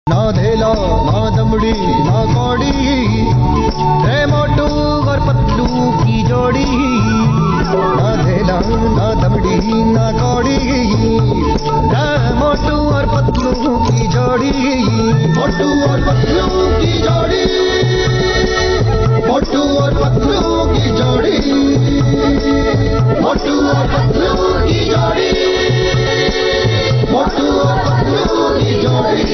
ना धेला ना दमड़ी ना कौड़ी, है मोटू और पतलू की जोड़ी। ना धेला ना दमड़ी ना कौड़ी, है मोटू और पतलू की जोड़ी। मोटू और पतलू की जोड़ी, मोटू और पतलू की जोड़ी, मोटू और पतलू की जोड़ी, मोटू और पतलू की जोड़ी।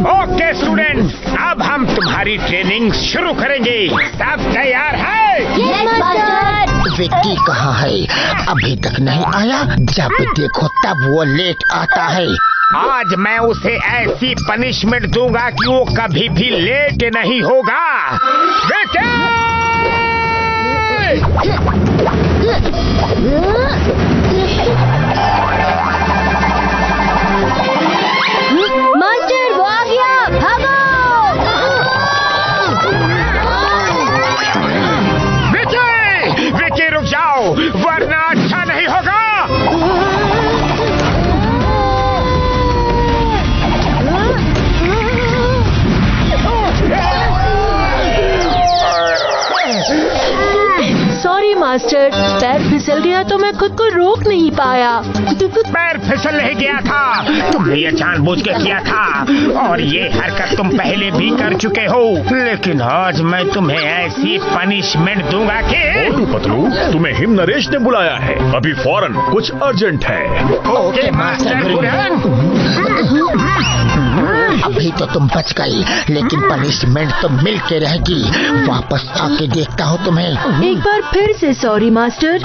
ओके स्टूडेंट्स, अब हम तुम्हारी ट्रेनिंग शुरू करेंगे। सब तैयार है? Yes master. विक्की कहाँ है? अभी तक नहीं आया। जब देखो तब वो लेट आता है। आज मैं उसे ऐसी पनिशमेंट दूंगा कि वो कभी भी लेट नहीं होगा। मास्टर वो आ गया, भागो! विकी, विकी रुक जाओ, वरना अच्छा नहीं होगा। सॉरी मास्टर, पैर फिसल गया तो मैं खुद को रोक नहीं पाया। पैर फिसल नहीं गया था, तुमने ये जानबूझ के किया था और ये हरकत तुम पहले भी कर चुके हो। लेकिन आज मैं तुम्हें ऐसी पनिशमेंट दूंगा कि मोटू पतलू, तुम्हें हिम नरेश ने बुलाया है। अभी फौरन कुछ अर्जेंट है। Okay master Guran. अभी तो तुम बच गई, लेकिन पनिशमेंट तो मिल के रहेगी। वापस आके देखता हूँ तुम्हें। एक बार फिर से sorry master.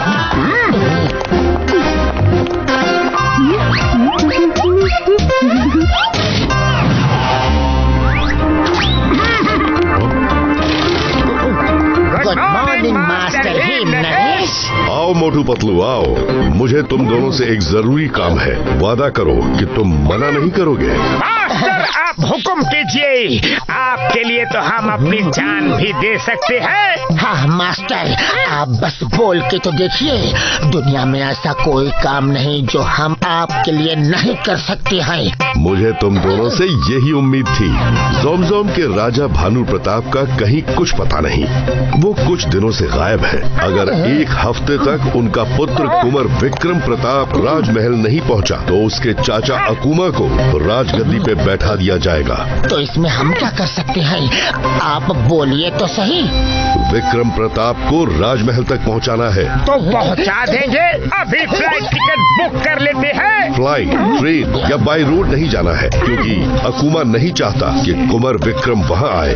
Good morning master him Naresh. आओ मोटू पतलू आओ, मुझे तुम दोनों से एक जरूरी काम है। वादा करो कि तुम मना नहीं करोगे। मास्टर आप हुक्म कीजिए, आपके लिए तो हम अपनी जान भी दे सकते हैं। हाँ मास्टर, आप बस बोल के तो देखिए। दुनिया में ऐसा कोई काम नहीं जो हम आपके लिए नहीं कर सकते हैं। मुझे तुम दोनों से यही उम्मीद थी। जोमजोम के राजा भानु प्रताप का कहीं कुछ पता नहीं। वो कुछ दिनों से गायब है। अगर एक हफ्ते तक उनका पुत्र कुंवर विक्रम प्रताप राजमहल नहीं पहुंचा तो उसके चाचा अकूमा को राजगद्दी पे बैठा दिया जाएगा। तो इसमें हम क्या कर सकते हैं? आप बोलिए तो सही। विक्रम प्रताप को राजमहल तक पहुंचाना है। तो पहुंचा देंगे। अभी फ्लाइट टिकट बुक कर लेते हैं। फ्लाइट, ट्रेन या बाई रोड नहीं जाना है, क्योंकि अकूमा नहीं चाहता कि कुंवर विक्रम वहां आए,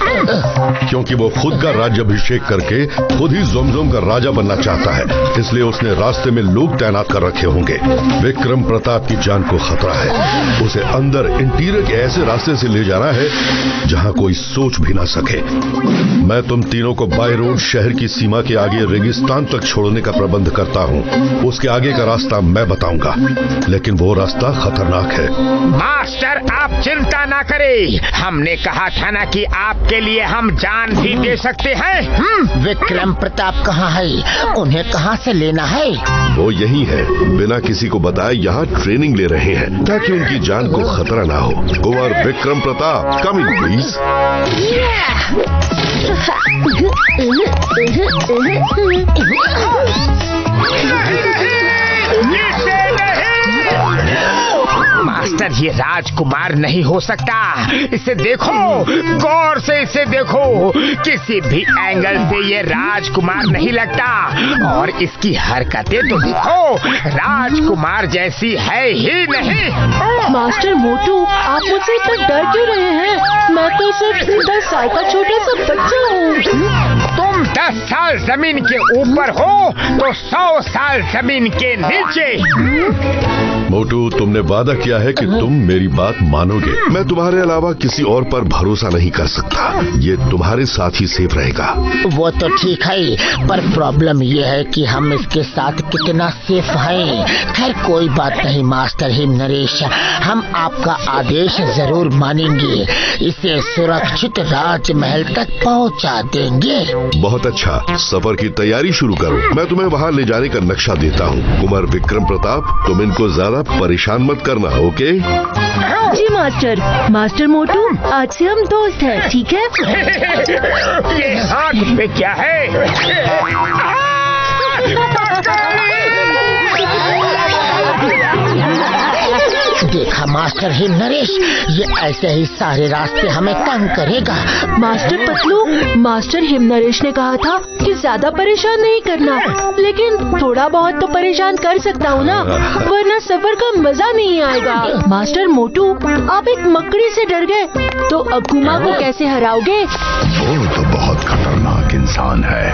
क्योंकि वो खुद का राज्याभिषेक करके खुद ही जोमजोम का राजा बनना चाहता है। इसलिए उसने रास्ते में लोग तैनात कर रखे होंगे। विक्रम प्रताप की जान को खतरा है। उसे अंदर इंटीरियर के ऐसे रास्ते से ले जाना है जहां कोई सोच भी ना सके। मैं तुम तीनों को बाय रोड शहर की सीमा के आगे रेगिस्तान तक छोड़ने का प्रबंध करता हूं। उसके आगे का रास्ता मैं बताऊंगा, लेकिन वो रास्ता खतरनाक है। मास्टर आप चिंता ना करें, हमने कहा था ना कि आपके लिए हम जान भी दे सकते हैं। विक्रम प्रताप कहाँ है? उन्हें कहाँ से लेना है? वो यही है, बिना किसी को बताए यहाँ ट्रेनिंग ले रहे हैं ताकि उनकी जान को खतरा ना हो। कुंवर विक्रम प्रताप, कम इन प्लीज। मास्टर ये राजकुमार नहीं हो सकता। इसे देखो, गौर से इसे देखो, किसी भी एंगल से ये राजकुमार नहीं लगता। और इसकी हरकतें तो देखो, राजकुमार जैसी है ही नहीं। मास्टर मोटू, आप मुझसे इतना डर क्यों रहे हैं? मैं तो सिर्फ 10 साल का छोटा सा बच्चा हूँ। तुम 10 साल जमीन के ऊपर हो तो 100 साल जमीन के नीचे। मोटू, तुमने वादा किया है कि तुम मेरी बात मानोगे। मैं तुम्हारे अलावा किसी और पर भरोसा नहीं कर सकता। ये तुम्हारे साथ ही सेफ रहेगा। वो तो ठीक है, पर प्रॉब्लम ये है कि हम इसके साथ कितना सेफ हैं। खैर कोई बात नहीं मास्टर हिम नरेश, हम आपका आदेश जरूर मानेंगे। इसे सुरक्षित राजमहल तक पहुंचा देंगे। बहुत अच्छा, सफर की तैयारी शुरू करो। मैं तुम्हें वहाँ ले जाने का नक्शा देता हूँ। कुंवर विक्रम प्रताप, तुम इनको ज्यादा परेशान मत करना, ओके? जी मास्टर। मास्टर मोटू, आज से हम दोस्त हैं, ठीक है? ये हाथ में क्या है? देखा मास्टर हिम नरेश, ये ऐसे ही सारे रास्ते हमें तंग करेगा। Master Patlu, master him Naresh ने कहा था कि ज्यादा परेशान नहीं करना, लेकिन थोड़ा बहुत तो परेशान कर सकता हूँ ना, वरना सफर का मजा नहीं आएगा। मास्टर मोटू, आप एक मकड़ी से डर गए, तो अकुमा को कैसे हराओगे? वो तो बहुत खतरनाक इंसान है।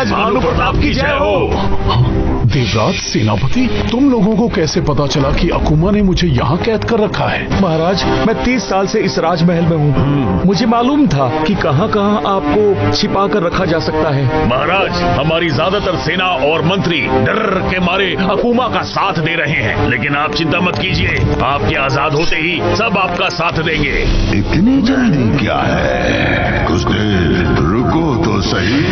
भानु प्रताप की जय हो। देवराज सेनापति, तुम लोगों को कैसे पता चला कि अकुमा ने मुझे यहाँ कैद कर रखा है? महाराज, मैं 30 साल से इस राजमहल में हूँ। मुझे मालूम था कि कहाँ कहाँ आपको छिपा कर रखा जा सकता है। महाराज, हमारी ज्यादातर सेना और मंत्री डर के मारे अकुमा का साथ दे रहे हैं, लेकिन आप चिंता मत कीजिए, आपके आजाद होते ही सब आपका साथ देंगे। इतनी जल्दी क्या है? कुछ देर रुको तो सही।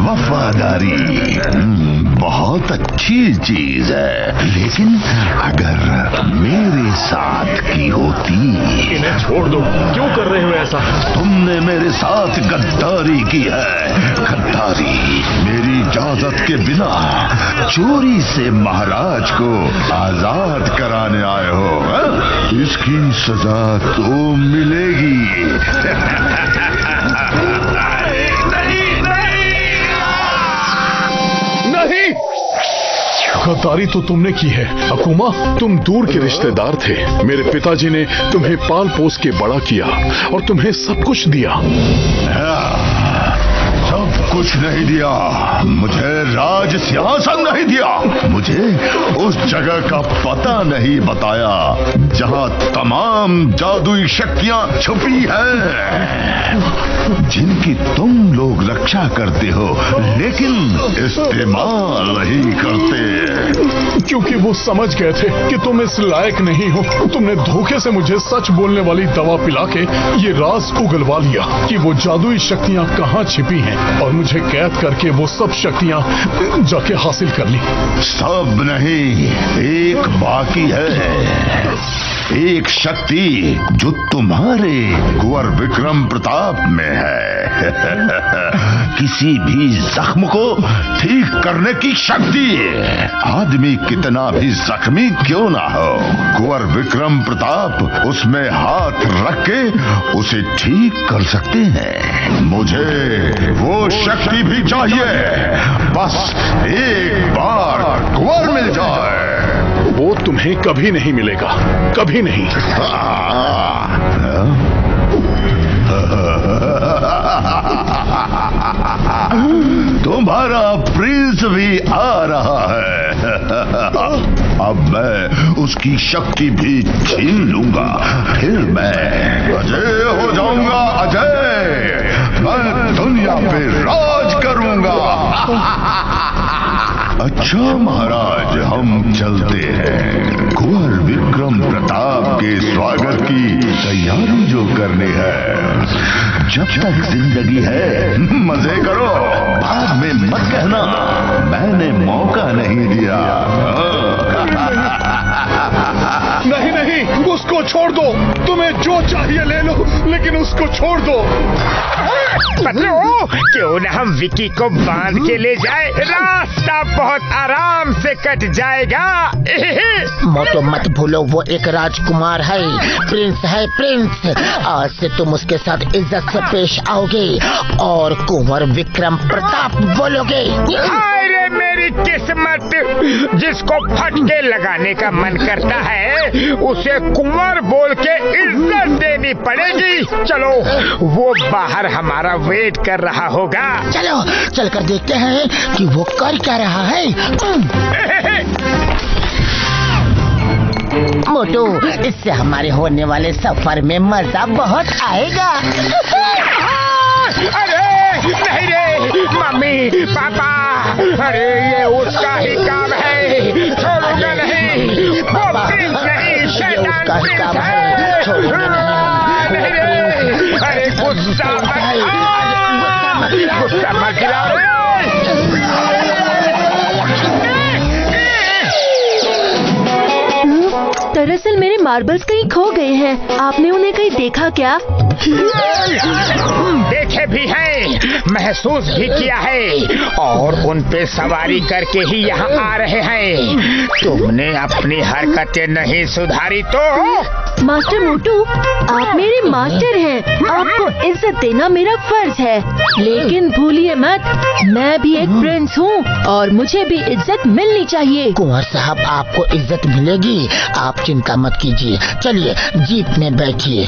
वफादारी बहुत अच्छी चीज है, लेकिन अगर मेरे साथ की होती। इन्हें छोड़ दो, क्यों कर रहे हो ऐसा? तुमने मेरे साथ गद्दारी की है, गद्दारी। मेरी इजाजत के बिना चोरी से महाराज को आजाद कराने आए हो, हा? इसकी सजा तो मिलेगी। नहीं, गद्दारी तो तुमने की है अकुमा। तुम दूर के रिश्तेदार थे। मेरे पिताजी ने तुम्हें पाल पोस के बड़ा किया और तुम्हें सब कुछ दिया। सब कुछ नहीं दिया, मुझे राज सिंहासन नहीं दिया, मुझे उस जगह का पता नहीं बताया जहां तमाम जादुई शक्तियां छुपी हैं, जिनकी तुम लोग रक्षा करते हो लेकिन इस्तेमाल नहीं करते। क्योंकि वो समझ गए थे कि तुम इस लायक नहीं हो। तुमने धोखे से मुझे सच बोलने वाली दवा पिला के ये राज उगलवा लिया कि वो जादुई शक्तियां कहाँ छिपी हैं, और मुझे कैद करके वो सब शक्तियां जाके हासिल कर ली। सब नहीं, एक बाकी है। एक शक्ति जो तुम्हारे कुंवर विक्रम प्रताप में है। किसी भी जख्म को ठीक करने की शक्ति। आदमी कितना भी जख्मी क्यों ना हो, कुंवर विक्रम प्रताप उसमें हाथ रख के उसे ठीक कर सकते हैं। मुझे वो शक्ति भी चाहिए, बस एक बार कुंवर मिल जाए। वो तुम्हें कभी नहीं मिलेगा, कभी नहीं। तुम्हारा प्रिंस भी आ रहा है। अब मैं उसकी शक्ति भी छीन लूंगा, फिर मैं अजय हो जाऊंगा। अजय, मैं दुनिया पे राज करूंगा। अच्छा महाराज, हम चलते हैं। कुंवर विक्रम प्रताप के स्वागत की तैयारी जो करनी है। जब तक जिंदगी है मजे करो, बाद में मत कहना मैंने मौका नहीं दिया। नहीं नहीं, उसको छोड़ दो। तुम्हें जो चाहिए ले लो, लेकिन लेकिन उसको छोड़ दो। पतलू, क्यों न हम विकी को बांध के ले जाए, रास्ता बहुत आराम से कट जाएगा। मोटो मत भूलो, वो एक राजकुमार है, प्रिंस है प्रिंस। आज से तुम उसके साथ इज्जत से पेश आओगे और कुंवर विक्रम प्रताप बोलोगे। अरे मेरी किस्मत, जिसको फटके लगाने का मन करता है उसे कुंवर बोल के इज्जत देनी पड़ेगी। चलो, वो बाहर हमारा वेट कर रहा होगा। चलो चलकर देखते हैं कि वो कर क्या रहा है। मोटू, इससे हमारे होने वाले सफर में मजा बहुत आएगा। अरे नहीं रे, मम्मी पापा, अरे ये उसका ही काम है, छोड़ूंगा नहीं। वो प्रिंस नहीं, शैतान प्रिंस है, छोड़ूंगा नहीं रे। अरे गुस्सा मत दिलाओ रे। दरअसल मेरे मार्बल्स कहीं खो गए हैं। आपने उन्हें कहीं देखा क्या? देखे भी हैं, महसूस भी किया है और उन पे सवारी करके ही यहाँ आ रहे हैं। तुमने अपनी हरकतें नहीं सुधारी तो? मास्टर मोटू, आप मेरे मास्टर हैं, आपको इज्जत देना मेरा फर्ज है। लेकिन भूलिए मत, मैं भी एक प्रिंस हूँ और मुझे भी इज्जत मिलनी चाहिए। कुंवर साहब, आपको इज्जत मिलेगी, आप चिंता मत कीजिए। चलिए जीप में बैठिए।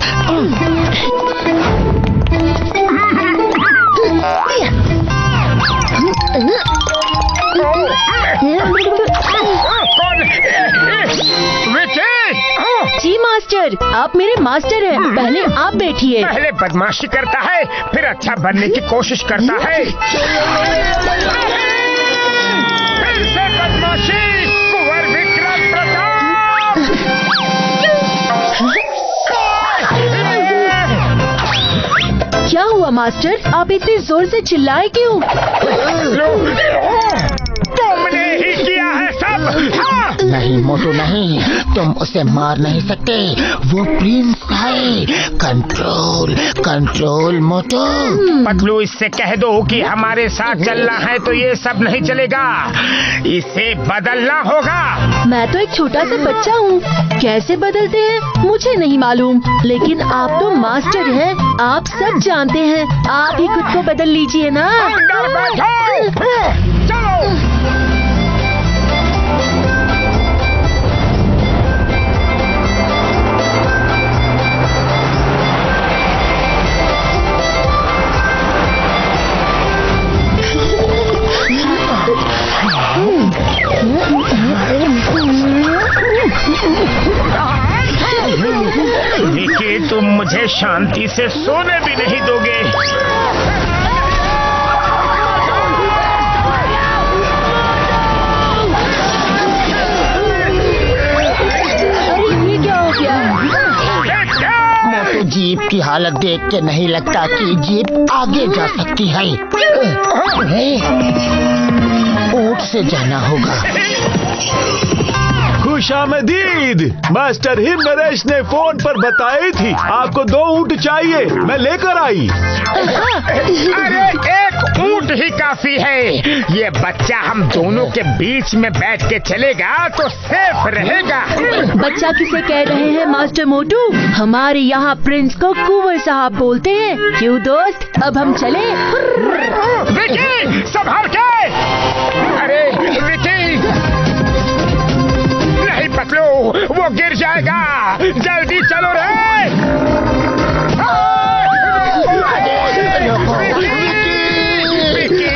जी मास्टर, आप मेरे मास्टर हैं, पहले आप बैठिए। पहले बदमाशी करता है, फिर अच्छा बनने की कोशिश करता है। फिर से बदमाशी, कुंवर विक्रम प्रताप। क्या हुआ मास्टर, आप इतनी जोर से चिल्लाए क्यों? तुमने ही किया है सब। हाँ। नहीं मोटू नहीं, तुम उसे मार नहीं सकते, वो प्रिंस है। कंट्रोल कंट्रोल मोटू। पतलू, इससे कह दो कि हमारे साथ चलना है तो ये सब नहीं चलेगा, इसे बदलना होगा। मैं तो एक छोटा सा बच्चा हूँ, कैसे बदलते हैं मुझे नहीं मालूम, लेकिन आप तो मास्टर हैं, आप सब जानते हैं। आप ही खुद को बदल लीजिए ना। अंदर बैठो, चलो। विकी, तुम मुझे शांति से सोने भी नहीं दोगे। ये क्या हो गया? मोटू, जीप की हालत देख के नहीं लगता कि जीप आगे जा सकती है। ऊंट से जाना होगा। खुशामदीद, मास्टर हिम नरेश ने फोन पर बताई थी आपको 2 ऊंट चाहिए, मैं लेकर आई। अरे एक ऊंट ही काफी है, ये बच्चा हम दोनों के बीच में बैठ के चलेगा तो सेफ रहेगा। बच्चा किसे कह रहे हैं मास्टर मोटू? हमारे यहाँ प्रिंस को कुंवर साहब बोलते हैं। क्यों दोस्त, अब हम चले? विकी, संभाल के। अरे विकी, नहीं पतलू, वो गिर जाएगा, जल्दी चलो रे।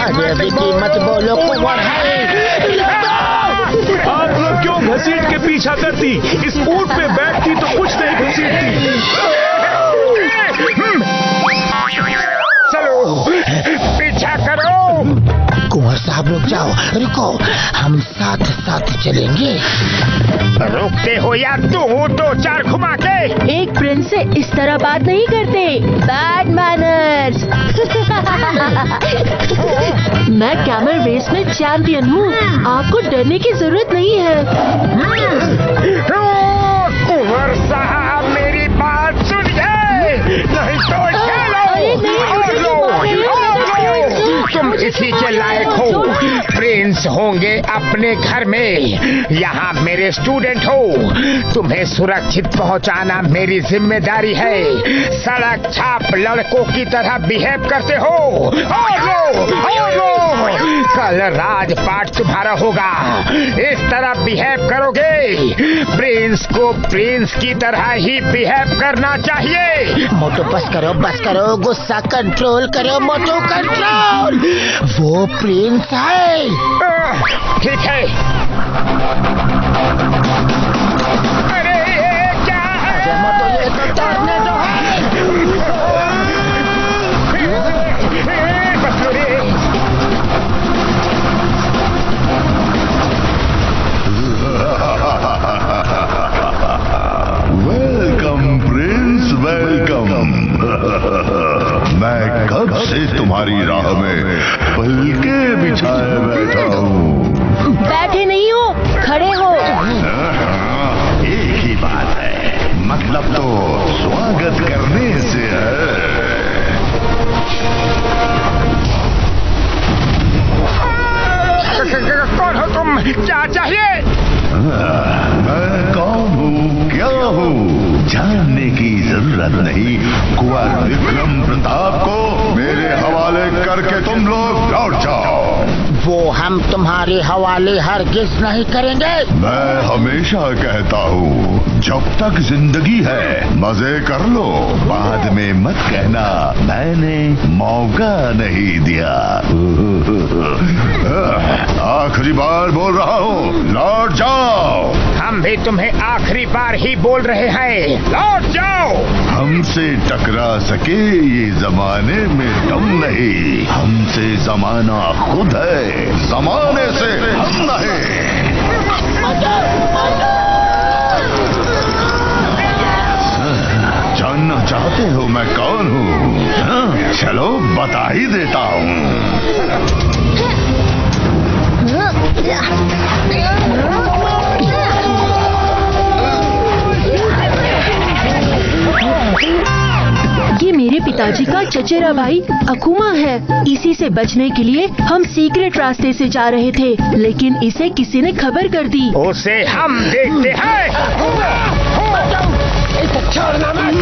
अरे विकी मत बोलो, कुंवर है। आप लोग क्यों घसीट के पीछा करती? इस ऊंट पे बैठती तो कुछ नहीं घसीटती। चलो पीछा करो। कुंवर साहब रुक जाओ, रुको, हम साथ साथ चलेंगे। रोकते हो या तू 2-4 घुमा के? एक प्रिंस से इस तरह बात नहीं करते, बैड मैनर्स। मैं कैमल रेस में चैंपियन हूँ, आपको डरने की जरूरत नहीं है। कुंवर साहब मेरी बात सुनिए, नहीं तुम इसी के लायक हो। प्रिंस होंगे अपने घर में, यहाँ मेरे स्टूडेंट हो। तुम्हें सुरक्षित पहुँचाना मेरी जिम्मेदारी है। सड़क छाप लड़कों की तरह बिहेव करते हो। कल राजपाट तुम्हारा होगा। इस तरह बिहेव करोगे। प्रिंस को प्रिंस की तरह ही बिहेव करना चाहिए। मोटू बस करो, गुस्सा कंट्रोल करो मोटू, कंट्रोल। वो प्रिंस है। ठीक है। अरे क्या है? मोटू ये तो तैरने दो वेलकम प्रिंस, वेलकम। मैं कब से तुम्हारी राह में पलके बिछाए बैठा हूँ। बैठे नहीं हो, खड़े हो। एक ही बात है, मतलब तो स्वागत करने से है। कौन हो तुम? क्या चाहिए? मैं कौन हूँ, क्या हूँ, जानने की जरूरत नहीं। कुंवर विक्रम प्रताप को मेरे हवाले करके तुम लोग लौट जाओ। वो हम तुम्हारे हवाले हरगिज नहीं करेंगे। मैं हमेशा कहता हूँ, जब तक जिंदगी है मजे कर लो, बाद में मत कहना मैंने मौका नहीं दिया। आखिरी बार बोल रहा हूँ, लौट जाओ। हम भी तुम्हें आखिरी बार ही बोल रहे हैं, लौट जाओ। हमसे टकरा सके ये जमाने में दम नहीं। हमसे जमाना खुद है, जमाने से हम नहीं। जानना चाहते हो मैं कौन हूँ? चलो बता ही देता हूँ। ये मेरे पिताजी का चचेरा भाई अकुमा है। इसी से बचने के लिए हम सीक्रेट रास्ते से जा रहे थे, लेकिन इसे किसी ने खबर कर दी। उसे हम देखते हैं। छोड़ना मत।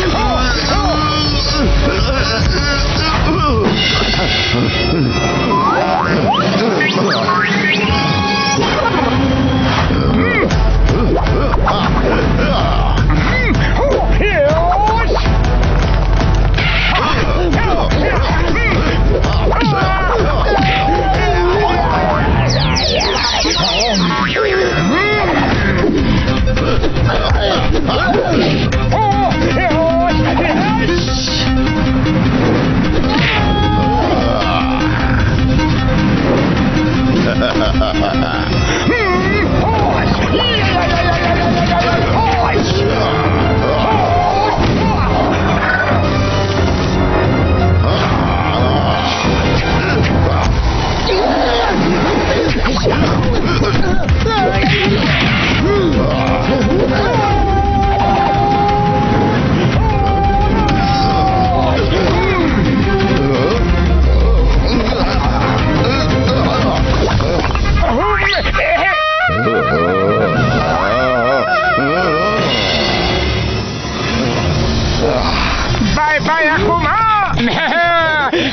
Bye bye अकुमा।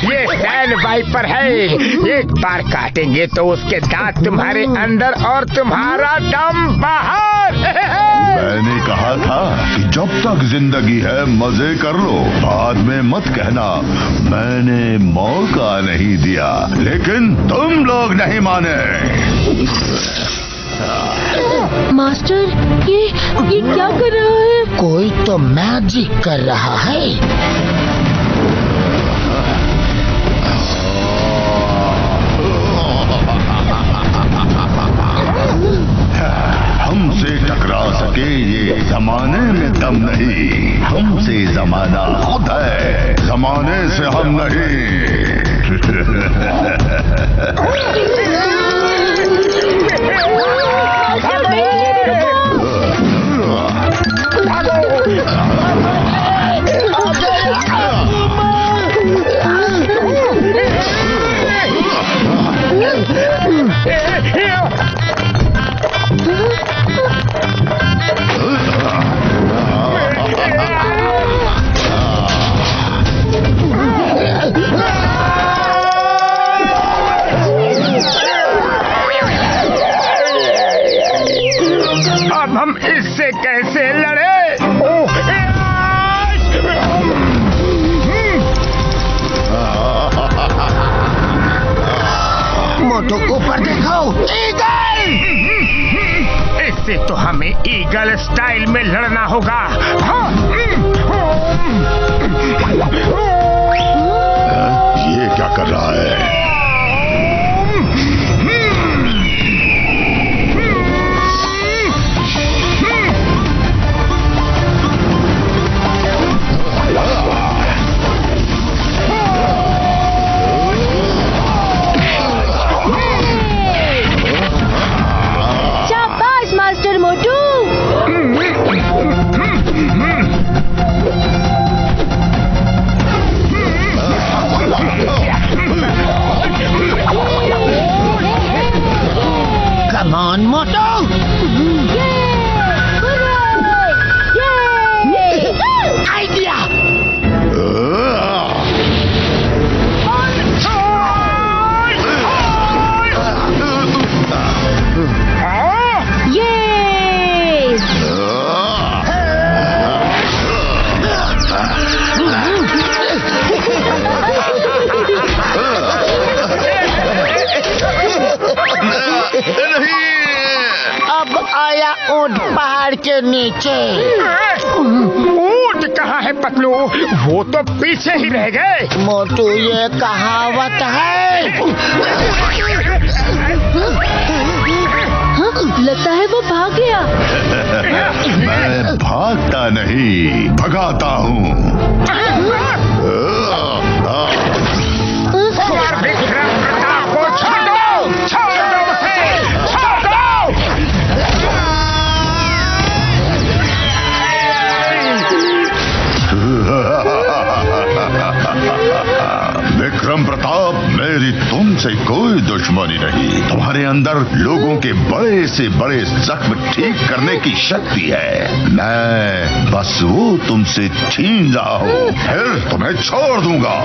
ये सैन वाइपर है, एक बार काटेंगे तो उसके दांत तुम्हारे अंदर और तुम्हारा दम बाहर। मैंने कहा था कि जब तक जिंदगी है मजे कर लो, बाद में मत कहना मैंने मौका नहीं दिया, लेकिन तुम लोग नहीं माने। मास्टर, ये क्या कर रहा है? कोई तो मैजिक कर रहा है। हमसे टकरा सके ये जमाने में दम नहीं। हमसे जमाना खुद है, जमाने से हम नहीं। मोटू ऊपर देखो, ईगल! इससे तो हमें ईगल स्टाइल में लड़ना होगा। ये क्या कर रहा है? शाबाश master Motu. Come on Motu! Idea! अब आया ऊंट पहाड़ के नीचे। ऊंट कहाँ है पतलू? वो तो पीछे ही रह गए। मोटू, ये कहावत है। लगता है वो भाग गया। मैं भागता नहीं, भगाता हूँ। कुंवर विक्रम प्रताप को छोड़ दो, छोड़ दो उसे, छोड़ दो। विक्रम प्रताप, मेरी तुमसे कोई दुश्मनी नहीं। तुम्हारे अंदर लोगों के बड़े से बड़े जख्म ठीक करने की शक्ति है। मैं बस वो तुमसे छीन रहा हूँ, फिर तुम्हें छोड़ दूंगा।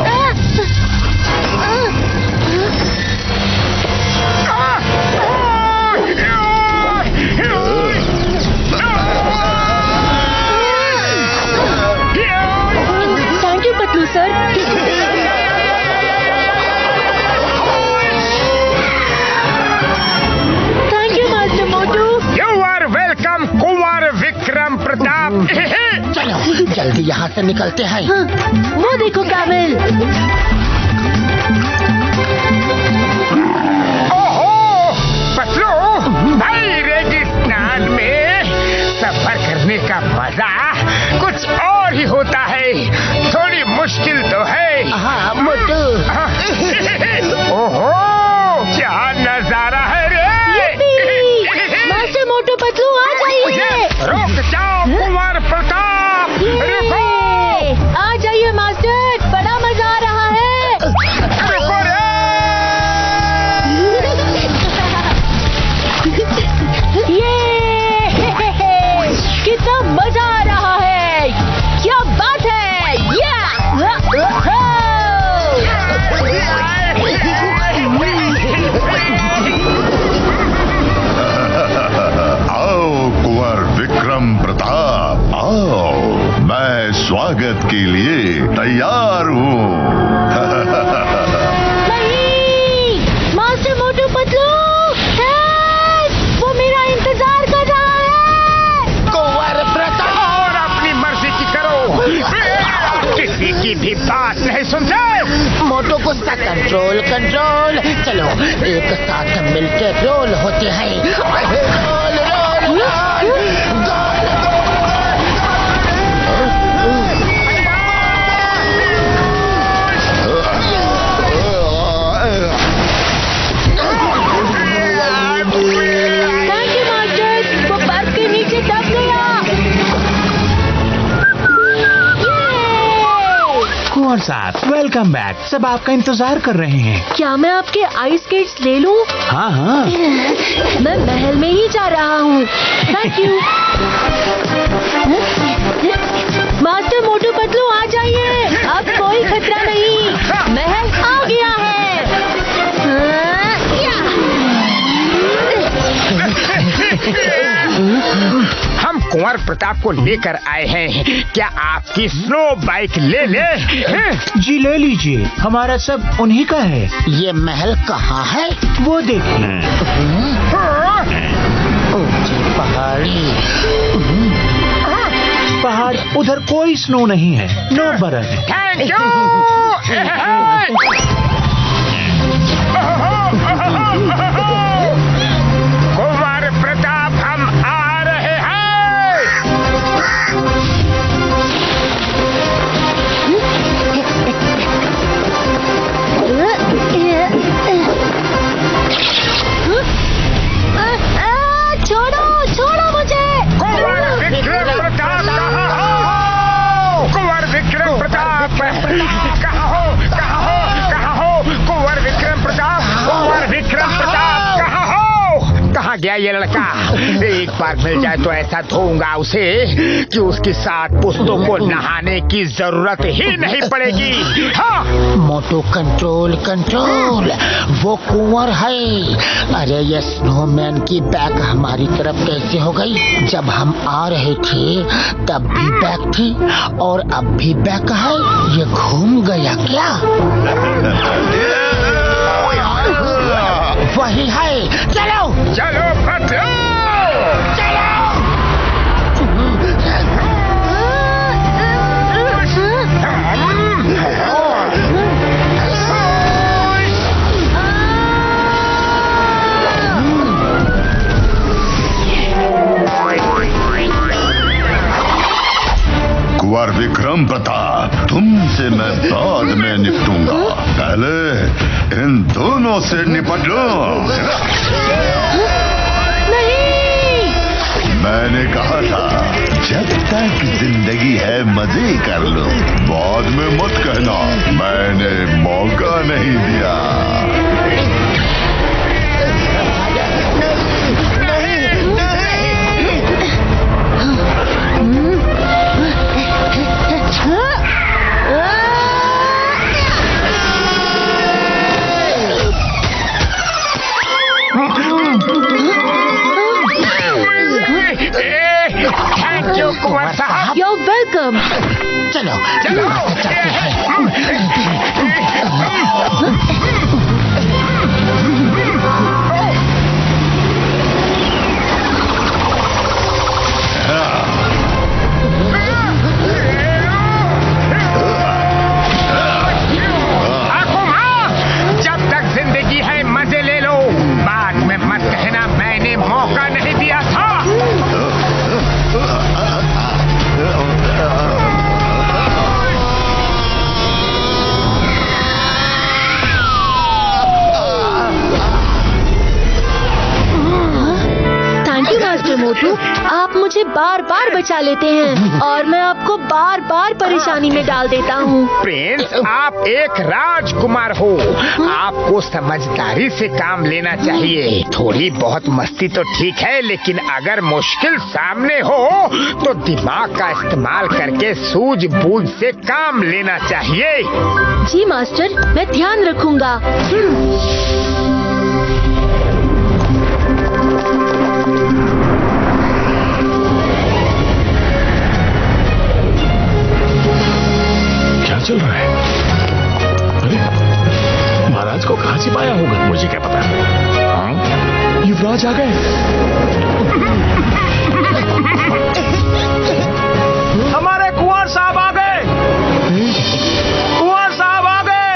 Thank you Patlu sir. Thank you master Motu. You are welcome Kunwar Vikram Pratap. चलो जल्दी यहाँ से निकलते हैं। वो देखो काबिल। ओहो पतलू भाई, रेगिस्तान में सफर करने का मजा कुछ और ही होता है। थोड़ी मुश्किल तो है। हाँ मोटू। ओहो क्या नजारा है रे। मास्टर मोटू पतलू आ जाइए। रुक जाओ कुंवर प्रताप, रुको। आ जाइए मास्टर, बड़ा मजा आ रहा है। रुको रे। ये कितना मजा आ रहा है, क्या बात है। आओ कुंवर विक्रम प्रताप, आओ। मैं स्वागत के लिए तैयार हूँ। नहीं, मास्टर मोटू पतलू, वो मेरा इंतजार कर रहा है। कुंवर प्रताप! और अपनी मर्जी की करो, किसी की भी बात नहीं सुनते। मोटू गुस्सा कंट्रोल कंट्रोल। चलो एक साथ मिलकर रोल होते हैं। Role role role. Thank you master, वो बर्फ के नीचे दब गया। कुंवर साहब, वेलकम बैक। सब आपका इंतजार कर रहे हैं। क्या मैं आपके आइस स्केट्स ले लूं? हाँ हाँ। मैं महल में ही जा रहा हूँ। Thank you. Master Motu Patlu आ जाइए, अब कोई खतरा नहीं, महल आ गया है। हम कुंवर प्रताप को लेकर आए हैं। क्या आपकी स्नो बाइक ले ले? जी ले लीजिए, हमारा सब उन्हीं का है। ये महल कहाँ है? वो देखिए। ऊंची पहाड़ी। पहाड़ उधर कोई स्नो नहीं है, नो बरफ है। Thank you. कुंवर प्रताप हम आ रहे हैं। छोड़ो छोड़ो मुझे। कुंवर विक्रम प्रताप कहाँ हो? कुंवर विक्रम प्रताप कहाँ हो? कहाँ हो? कहाँ हो? कुंवर विक्रम प्रताप, कुंवर विक्रम प्रताप कहाँ हो? कहाँ गया ये लड़का? एक बार मिल जाए तो ऐसा धोऊंगा उसे कि उसके 7 पुश्तों को नहाने की जरूरत ही नहीं पड़ेगी। हाँ। मोटू कंट्रोल कंट्रोल, वो कुंवर है। अरे ये स्नोमैन की बैग हमारी तरफ कैसे हो गई? जब हम आ रहे थे तब भी बैग थी और अब भी बैग है। ये घूम गया क्या? वही है। चलो चलो बदलो। कुंवर विक्रम प्रताप, तुमसे मैं बाद में निपटूंगा, पहले इन दोनों से निपट लो। नहीं। मैंने कहा था जब तक जिंदगी है मजे कर लो, बाद में मत कहना मैंने मौका नहीं दिया। थैंक यू कुंवर साहब। You're welcome. चलो यहाँ से चलते हैं। जब तक जिंदगी है मजे ले लो, बाद में मत कहना मैंने मौका नहीं दिया था। थैंक यू मास्टर मोटू, आप मुझे बार बार बचा लेते हैं और मैं आपको बार बार परेशानी में डाल देता हूँ। प्रिंस, आप एक राजकुमार हो, आपको समझदारी से काम लेना चाहिए। थोड़ी बहुत मस्ती तो ठीक है, लेकिन अगर मुश्किल सामने हो तो दिमाग का इस्तेमाल करके सूझबूझ से काम लेना चाहिए। जी मास्टर, मैं ध्यान रखूंगा। क्या चल रहा है? अरे महाराज को कहाँ छिपाया होगा? मुझे क्या पता। हाँ? युवराज आ गए। हमारे कुंवर साहब आ गए। कुंवर साहब आ गए।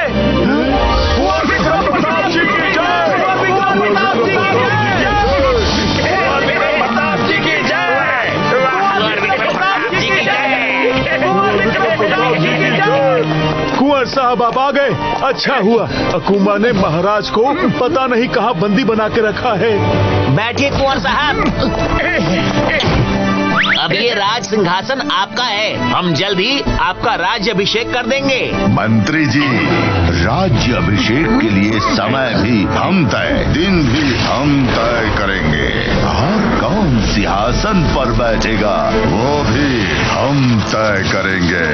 कुंवर विक्रम प्रताप जी की जय। कुंवर विक्रम प्रताप जी की जय। कुंवर विक्रम प्रताप जी की जय। कुंवर विक्रम प्रताप जी की जय। कुंवर विक्रम प्रताप जी की जय। कुंवर साहब आप आ गए, अच्छा हुआ। अकूमा ने महाराज को पता नहीं कहाँ बंदी बना के रखा है। बैठिए कुंवर साहब, अब ये राज सिंहासन आपका है। हम जल्द ही आपका राज्य अभिषेक कर देंगे। मंत्री जी, राज्य अभिषेक के लिए समय भी हम तय, दिन भी हम तय करेंगे, और कौन सिंहासन पर बैठेगा वो भी हम तय करेंगे।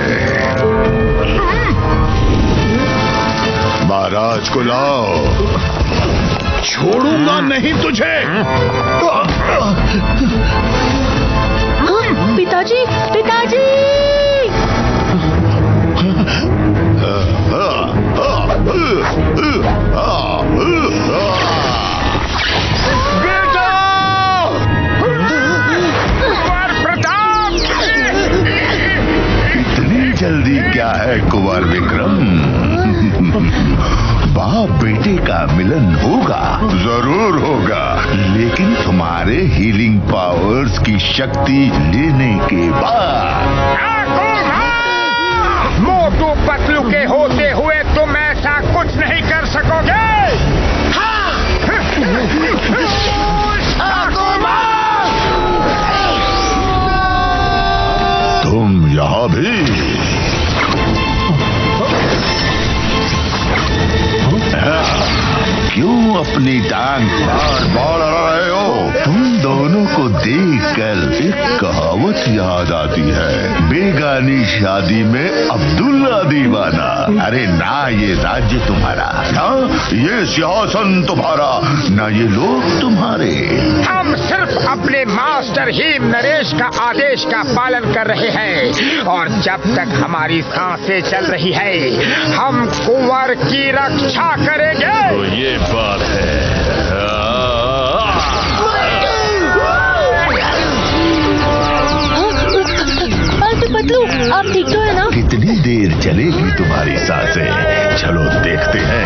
महाराज को लाओ। छोड़ूंगा नहीं तुझे। पिताजी, पिताजी! इतनी जल्दी क्या है कुंवर विक्रम? बाप बेटे का मिलन होगा, जरूर होगा, लेकिन तुम्हारे हीलिंग पावर्स की शक्ति लेने के बाद। मोटू पतलू के होते हुए तुम ऐसा कुछ नहीं कर सकोगे। तुम यहाँ भी? क्यों अपनी टांग बार रहे हो? तुम दोनों को देखकर एक कहावत याद आती है, बेगानी शादी में अब्दुल्ला दीवाना। अरे ना ये राज्य तुम्हारा, ना ये सिंहासन तुम्हारा, ना ये लोग तुम्हारे। हम सिर्फ अपने मास्टर हिम नरेश का आदेश का पालन कर रहे हैं, और जब तक हमारी सांसें चल रही है हम कुंवर की रक्षा करेंगे। तो ये बात है। पतलू, आप ठीक तो है ना? कितनी देर चलेगी तुम्हारी सांसें? चलो देखते हैं।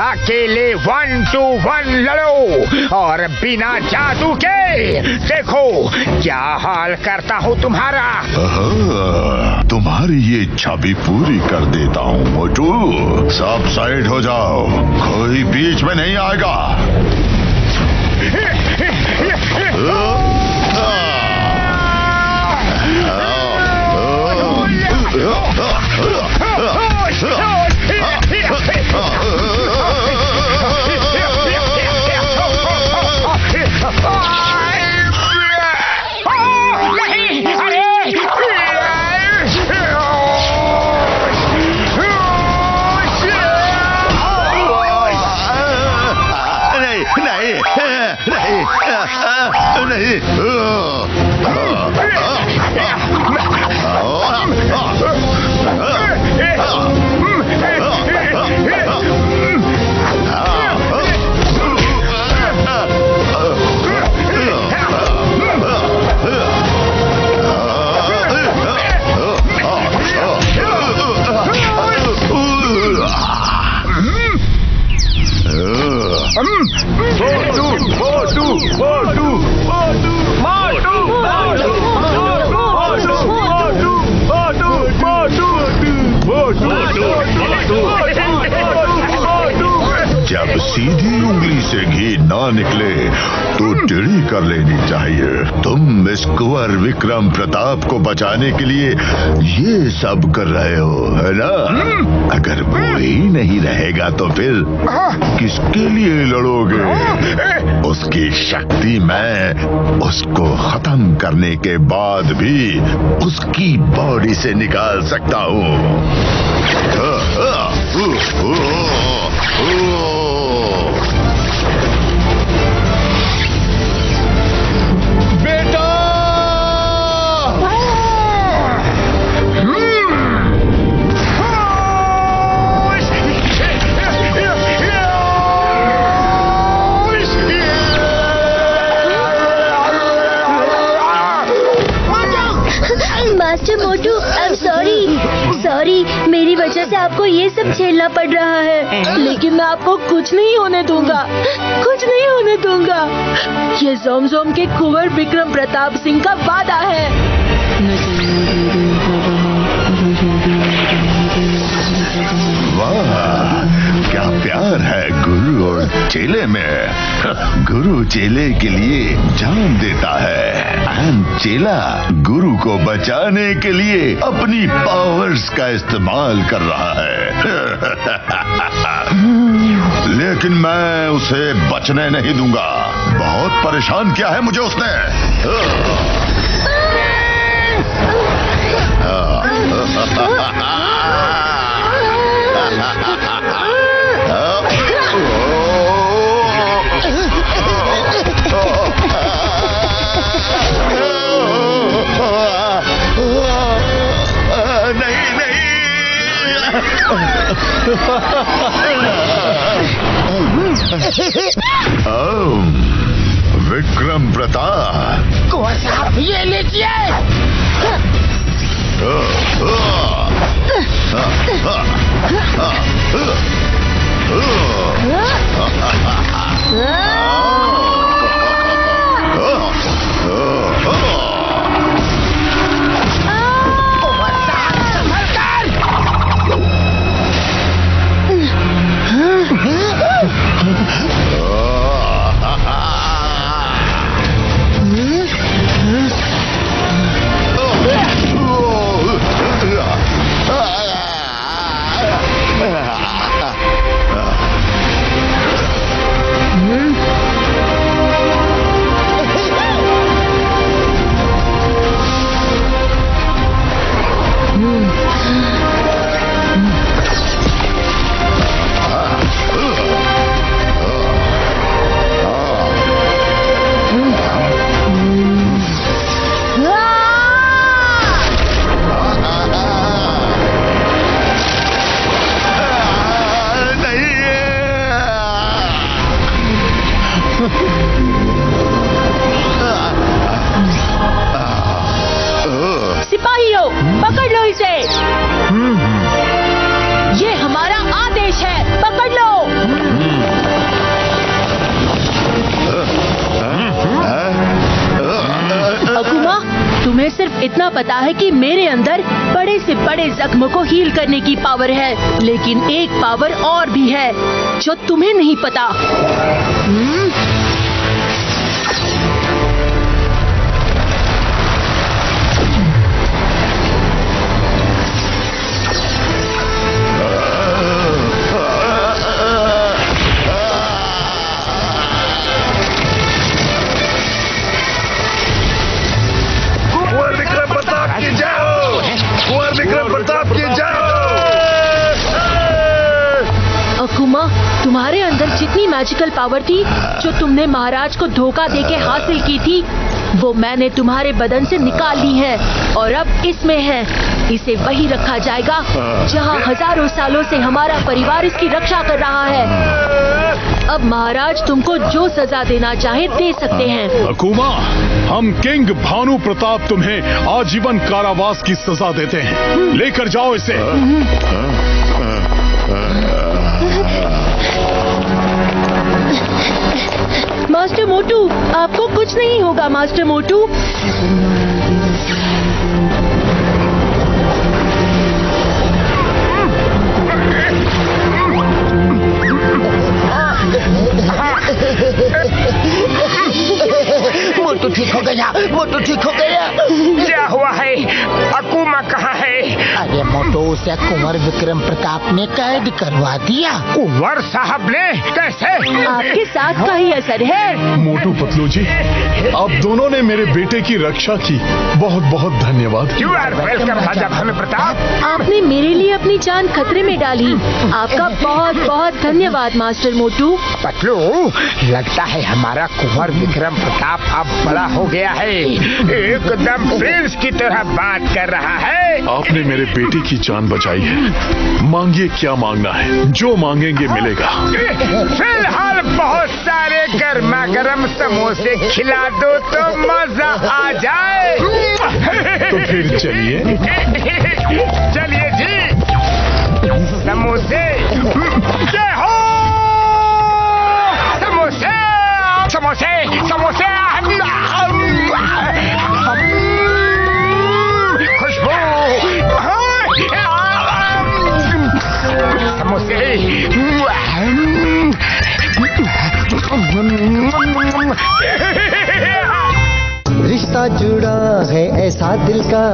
अकेले 1 to 1 लड़ो और बिना जादू के देखो क्या हाल करता हूँ तुम्हारा। तुम्हारी ये इच्छा भी पूरी कर देता हूँ मोटू। सब साइड हो जाओ, कोई बीच में नहीं आएगा। सीधी उंगली से घी ना निकले तो टेढ़ी कर लेनी चाहिए। तुम इस कुंवर विक्रम प्रताप को बचाने के लिए ये सब कर रहे हो, है ना? अगर वो ही नहीं रहेगा तो फिर किसके लिए लड़ोगे? उसकी शक्ति मैं उसको खत्म करने के बाद भी उसकी बॉडी से निकाल सकता हूँ। बेटा! Master Motu, I am sorry, मेरी वजह से आपको ये सब झेलना पड़ रहा है। लेकिन मैं आपको कुछ नहीं होने दूंगा, कुछ नहीं होने दूंगा। ये जोमजोम के कुंवर विक्रम प्रताप सिंह का वादा है। वाह, क्या प्यार है गुरु और चेले में। गुरु चेले के लिए जान देता है, एंड चेला गुरु को बचाने के लिए अपनी पावर्स का इस्तेमाल कर रहा है। लेकिन मैं उसे बचने नहीं दूंगा। बहुत परेशान किया है मुझे उसने। विक्रम प्रताप, कुंवर साहब ये लीजिए। सिपाहियों, पकड़ लो इसे। ये हमारा आदेश है, पकड़ लो। अकुमा, तुम्हें सिर्फ इतना पता है कि मेरे अंदर बड़े से बड़े जख्म को हील करने की पावर है, लेकिन एक पावर और भी है जो तुम्हें नहीं पता। अकुमा, तुम्हारे अंदर जितनी मैजिकल पावर थी जो तुमने महाराज को धोखा देके हासिल की थी, वो मैंने तुम्हारे बदन से निकाल ली है और अब इसमें है। इसे वही रखा जाएगा जहाँ हजारों सालों से हमारा परिवार इसकी रक्षा कर रहा है। अब महाराज तुमको जो सजा देना चाहे दे सकते हैं। अकुमा, हम किंग भानु प्रताप तुम्हें आजीवन कारावास की सजा देते हैं। लेकर जाओ इसे। मास्टर मोटू, आपको कुछ नहीं होगा मास्टर मोटू। मोटू ठीक हो गया? क्या हुआ है? अकूमा कहाँ है? अरे मोटू, उसे कुंवर विक्रम प्रताप ने कैद करवा दिया। कुंवर साहब ने? कैसे? आपके साथ का ही असर है। मोटू पतलू जी, आप दोनों ने मेरे बेटे की रक्षा की, बहुत बहुत धन्यवाद। यू आर वेलकम राजा भानु प्रताप। आपने मेरे लिए अपनी जान खतरे में डाली, आपका बहुत बहुत धन्यवाद मास्टर मोटू। पतलू, लगता है हमारा कुंवर विक्रम प्रताप अब बड़ा हो गया है, एकदम प्रिंस की तरह बात कर रहा है। आपने मेरे बेटे की जान बचाई है, मांगिए क्या मांगना है, जो मांगेंगे मिलेगा। फिलहाल बहुत सारे गर्मा गर्म समोसे खिला दो तो मजा आ जाए। तो फिर चलिए। चलिए जी, समोसे जय हो, समोसे समोसे समोसे, खुशबू, समोसे। रिश्ता जुड़ा है ऐसा दिल का,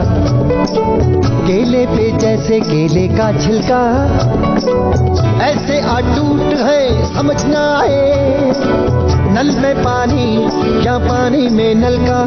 केले पे जैसे केले का छिलका, ऐसे अटूट है समझ ना आए, नल में पानी क्या पानी में नल का।